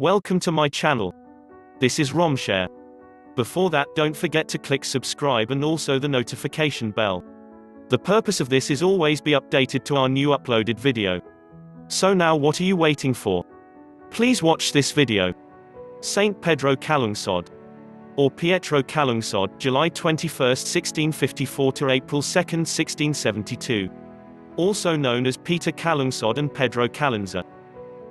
Welcome to my channel. This is Romshare. Before that, don't forget to click subscribe and also the notification bell. The purpose of this is always be updated to our new uploaded video. So now what are you waiting for? Please watch this video. Saint Pedro Calungsod, or Pietro Calungsod, July 21, 1654 to April 2, 1672. Also known as Peter Calungsod and Pedro Calungsod.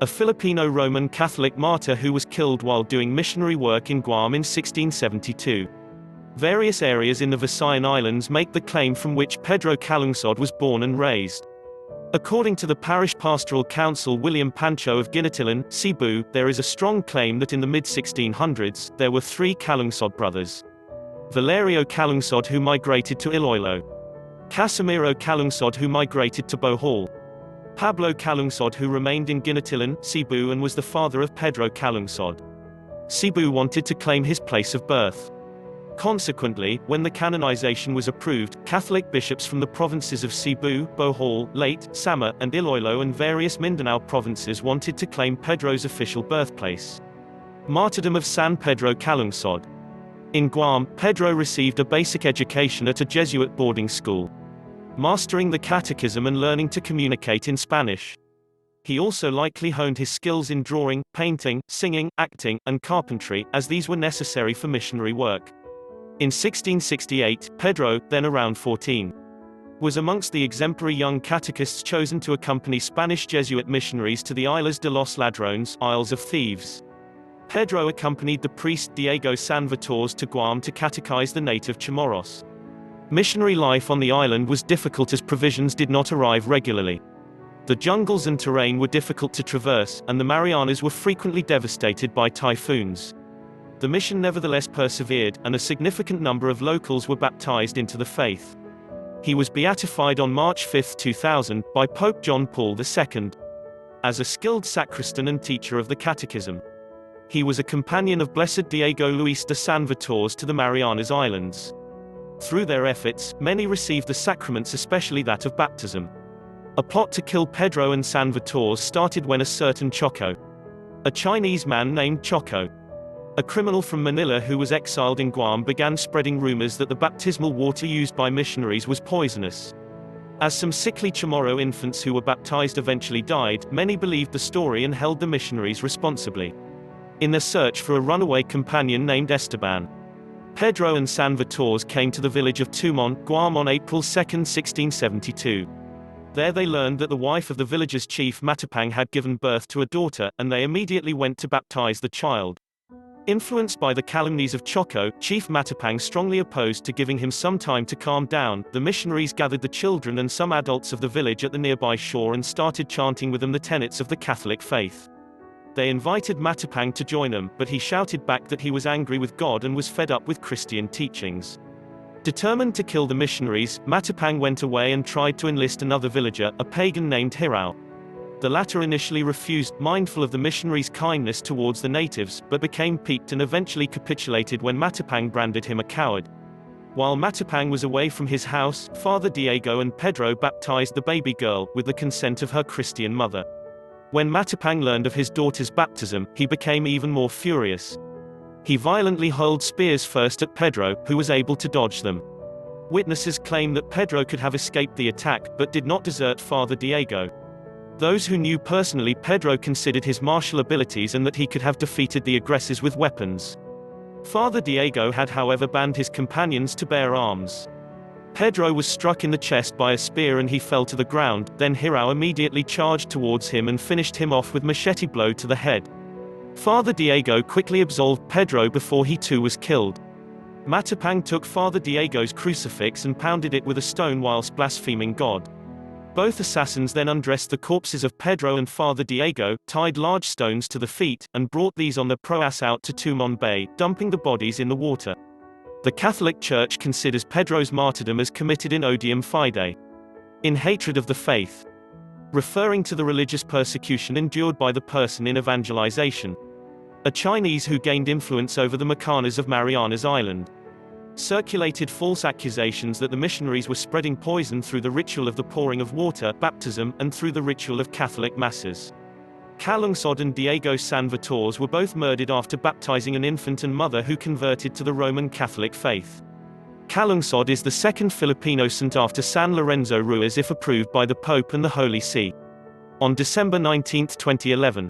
A Filipino Roman Catholic martyr who was killed while doing missionary work in Guam in 1672. Various areas in the Visayan Islands make the claim from which Pedro Calungsod was born and raised. According to the Parish Pastoral Council William Pancho of Ginatilan, Cebu, there is a strong claim that in the mid-1600s, there were three Calungsod brothers. Valerio Calungsod who migrated to Iloilo. Casimiro Calungsod who migrated to Bohol. Pablo Calungsod who remained in Ginatilan, Cebu and was the father of Pedro Calungsod. Cebu wanted to claim his place of birth. Consequently, when the canonization was approved, Catholic bishops from the provinces of Cebu, Bohol, Leyte, Samar, and Iloilo and various Mindanao provinces wanted to claim Pedro's official birthplace. Martyrdom of San Pedro Calungsod. In Guam, Pedro received a basic education at a Jesuit boarding school, mastering the catechism and learning to communicate in Spanish. He also likely honed his skills in drawing, painting, singing, acting, and carpentry, as these were necessary for missionary work. In 1668, Pedro, then around 14, was amongst the exemplary young catechists chosen to accompany Spanish Jesuit missionaries to the Islas de los Ladrones, Isles of Thieves. Pedro accompanied the priest Diego San Vitores to Guam to catechize the native Chamorros. Missionary life on the island was difficult as provisions did not arrive regularly. The jungles and terrain were difficult to traverse, and the Marianas were frequently devastated by typhoons. The mission nevertheless persevered, and a significant number of locals were baptized into the faith. He was beatified on March 5, 2000, by Pope John Paul II. As a skilled sacristan and teacher of the Catechism. He was a companion of Blessed Diego Luis de San Vitores to the Marianas Islands. Through their efforts, many received the sacraments, especially that of baptism. A plot to kill Pedro and San Vitores started when a certain Choco, a Chinese man named Choco, a criminal from Manila who was exiled in Guam, began spreading rumors that the baptismal water used by missionaries was poisonous. As some sickly Chamorro infants who were baptized eventually died, many believed the story and held the missionaries responsibly. In their search for a runaway companion named Esteban, Pedro and San Vitores came to the village of Tumon, Guam on April 2, 1672. There they learned that the wife of the village's chief Matapang had given birth to a daughter, and they immediately went to baptize the child. Influenced by the calumnies of Choco, Chief Matapang strongly opposed to giving him some time to calm down. The missionaries gathered the children and some adults of the village at the nearby shore and started chanting with them the tenets of the Catholic faith. They invited Matapang to join them, but he shouted back that he was angry with God and was fed up with Christian teachings. Determined to kill the missionaries, Matapang went away and tried to enlist another villager, a pagan named Hirao. The latter initially refused, mindful of the missionaries' kindness towards the natives, but became piqued and eventually capitulated when Matapang branded him a coward. While Matapang was away from his house, Father Diego and Pedro baptized the baby girl, with the consent of her Christian mother. When Matapang learned of his daughter's baptism, he became even more furious. He violently hurled spears first at Pedro, who was able to dodge them. Witnesses claim that Pedro could have escaped the attack, but did not desert Father Diego. Those who knew personally Pedro considered his martial abilities and that he could have defeated the aggressors with weapons. Father Diego had however banned his companions to bear arms. Pedro was struck in the chest by a spear and he fell to the ground, then Hirao immediately charged towards him and finished him off with machete blow to the head. Father Diego quickly absolved Pedro before he too was killed. Matapang took Father Diego's crucifix and pounded it with a stone whilst blaspheming God. Both assassins then undressed the corpses of Pedro and Father Diego, tied large stones to the feet, and brought these on their proas out to Tumon Bay, dumping the bodies in the water. The Catholic Church considers Pedro's martyrdom as committed in odium fide, in hatred of the faith, referring to the religious persecution endured by the person in evangelization, a Chinese who gained influence over the Macanas of Marianas Island. Circulated false accusations that the missionaries were spreading poison through the ritual of the pouring of water, baptism, and through the ritual of Catholic masses. Calungsod and Diego San Vitores were both murdered after baptizing an infant and mother who converted to the Roman Catholic faith. Calungsod is the second Filipino saint after San Lorenzo Ruiz if approved by the Pope and the Holy See. On December 19, 2011,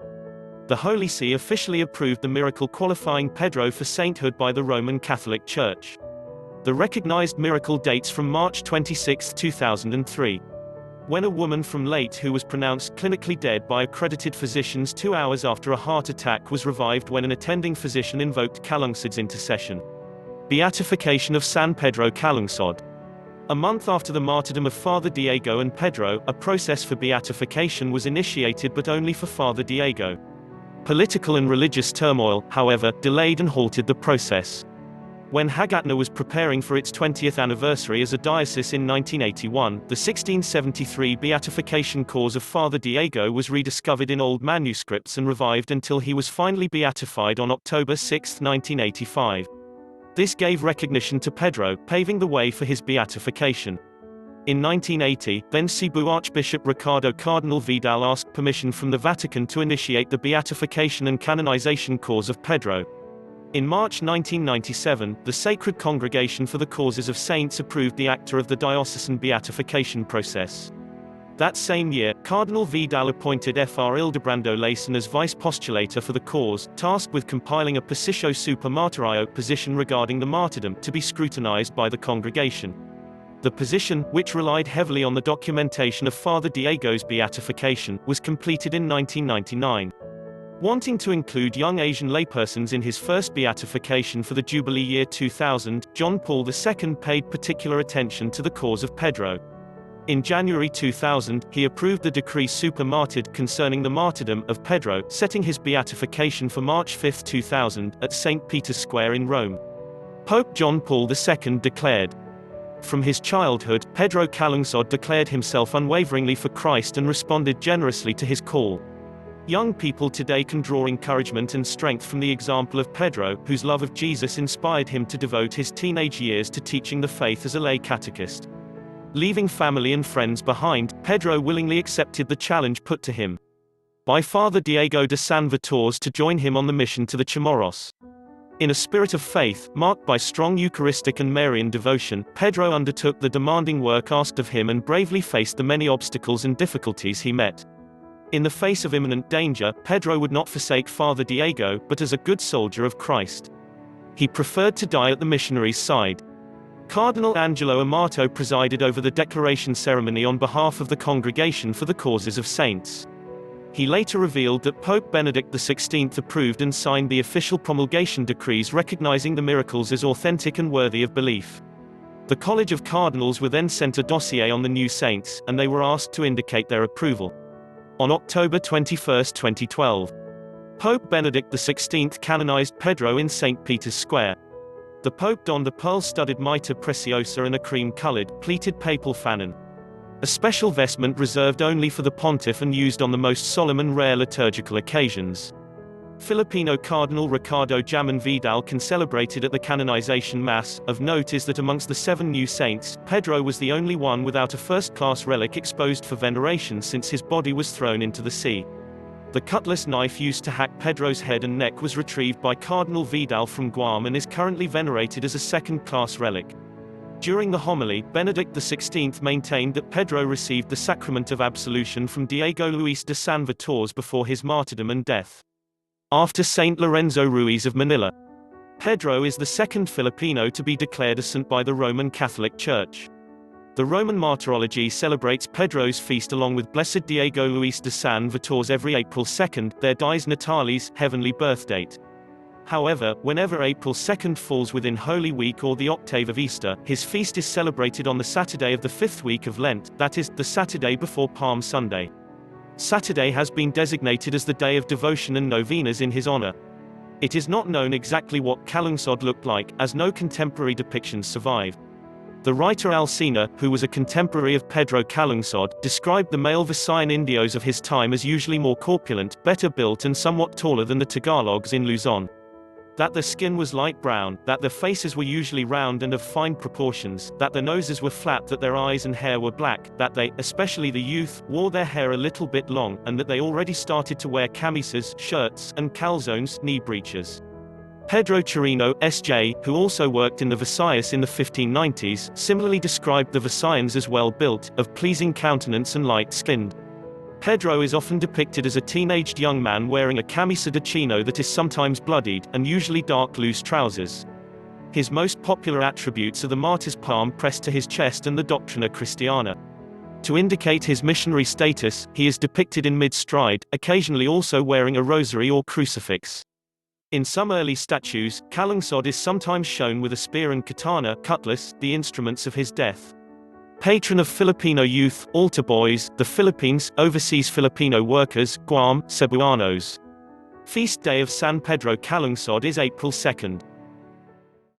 the Holy See officially approved the miracle qualifying Pedro for sainthood by the Roman Catholic Church. The recognized miracle dates from March 26, 2003. When a woman from Leyte who was pronounced clinically dead by accredited physicians 2 hours after a heart attack was revived when an attending physician invoked Calungsod's intercession. Beatification of San Pedro Calungsod. A month after the martyrdom of Father Diego and Pedro, a process for beatification was initiated but only for Father Diego. Political and religious turmoil, however, delayed and halted the process. When Hagatna was preparing for its 20th anniversary as a diocese in 1981, the 1673 beatification cause of Father Diego was rediscovered in old manuscripts and revived until he was finally beatified on October 6, 1985. This gave recognition to Pedro, paving the way for his beatification. In 1980, then Cebu Archbishop Ricardo Cardinal Vidal asked permission from the Vatican to initiate the beatification and canonization cause of Pedro. In March 1997, the Sacred Congregation for the Causes of Saints approved the acta of the diocesan beatification process. That same year, Cardinal Vidal appointed Fr. Ildebrando Layson as vice postulator for the cause, tasked with compiling a Positio Super Martyrio position regarding the martyrdom, to be scrutinized by the congregation. The position, which relied heavily on the documentation of Father Diego's beatification, was completed in 1999. Wanting to include young Asian laypersons in his first beatification for the Jubilee year 2000, John Paul II paid particular attention to the cause of Pedro. In January 2000, he approved the decree Super Martyred concerning the martyrdom of Pedro, setting his beatification for March 5, 2000, at St. Peter's Square in Rome. Pope John Paul II declared, "From his childhood, Pedro Calungsod declared himself unwaveringly for Christ and responded generously to his call. Young people today can draw encouragement and strength from the example of Pedro, whose love of Jesus inspired him to devote his teenage years to teaching the faith as a lay catechist. Leaving family and friends behind, Pedro willingly accepted the challenge put to him by Father Diego de San Vitores to join him on the mission to the Chamorros. In a spirit of faith, marked by strong Eucharistic and Marian devotion, Pedro undertook the demanding work asked of him and bravely faced the many obstacles and difficulties he met. In the face of imminent danger, Pedro would not forsake Father Diego, but as a good soldier of Christ, he preferred to die at the missionary's side." Cardinal Angelo Amato presided over the declaration ceremony on behalf of the Congregation for the Causes of Saints. He later revealed that Pope Benedict XVI approved and signed the official promulgation decrees recognizing the miracles as authentic and worthy of belief. The College of Cardinals were then sent a dossier on the new saints, and they were asked to indicate their approval. On October 21, 2012, Pope Benedict XVI canonized Pedro in St. Peter's Square. The Pope donned a pearl-studded mitre preciosa and a cream-colored, pleated papal fanon, a special vestment reserved only for the pontiff and used on the most solemn and rare liturgical occasions. Filipino Cardinal Ricardo Jaman Vidal celebrated at the canonization mass. Of note is that amongst the 7 new saints, Pedro was the only one without a first-class relic exposed for veneration since his body was thrown into the sea. The cutlass knife used to hack Pedro's head and neck was retrieved by Cardinal Vidal from Guam and is currently venerated as a second-class relic. During the homily, Benedict XVI maintained that Pedro received the sacrament of absolution from Diego Luis de San Vitores before his martyrdom and death. After Saint Lorenzo Ruiz of Manila, Pedro is the second Filipino to be declared a saint by the Roman Catholic Church. The Roman Martyrology celebrates Pedro's feast along with Blessed Diego Luis de San Vitores every April 2, their Dies Natalis, heavenly birthdate. However, whenever April 2 falls within Holy Week or the octave of Easter, his feast is celebrated on the Saturday of the 5th week of Lent, that is, the Saturday before Palm Sunday. Saturday has been designated as the day of devotion and novenas in his honor. It is not known exactly what Calungsod looked like, as no contemporary depictions survive. The writer Alcina, who was a contemporary of Pedro Calungsod, described the male Visayan Indios of his time as usually more corpulent, better built and somewhat taller than the Tagalogs in Luzon. that their skin was light brown, that their faces were usually round and of fine proportions, that their noses were flat, that their eyes and hair were black, that they, especially the youth, wore their hair a little bit long, and that they already started to wear camisas, shirts, and calzones, knee breeches. Pedro Chirino, S.J., who also worked in the Visayas in the 1590s, similarly described the Visayans as well-built, of pleasing countenance and light-skinned. Pedro is often depicted as a teenaged young man wearing a camisa de chino that is sometimes bloodied, and usually dark loose trousers. His most popular attributes are the martyr's palm pressed to his chest and the Doctrina Christiana. To indicate his missionary status, he is depicted in mid-stride, occasionally also wearing a rosary or crucifix. In some early statues, Calungsod is sometimes shown with a spear and katana, cutlass, the instruments of his death. Patron of Filipino youth, altar boys, the Philippines, overseas Filipino workers, Guam, Cebuanos. Feast day of San Pedro Calungsod is April 2nd.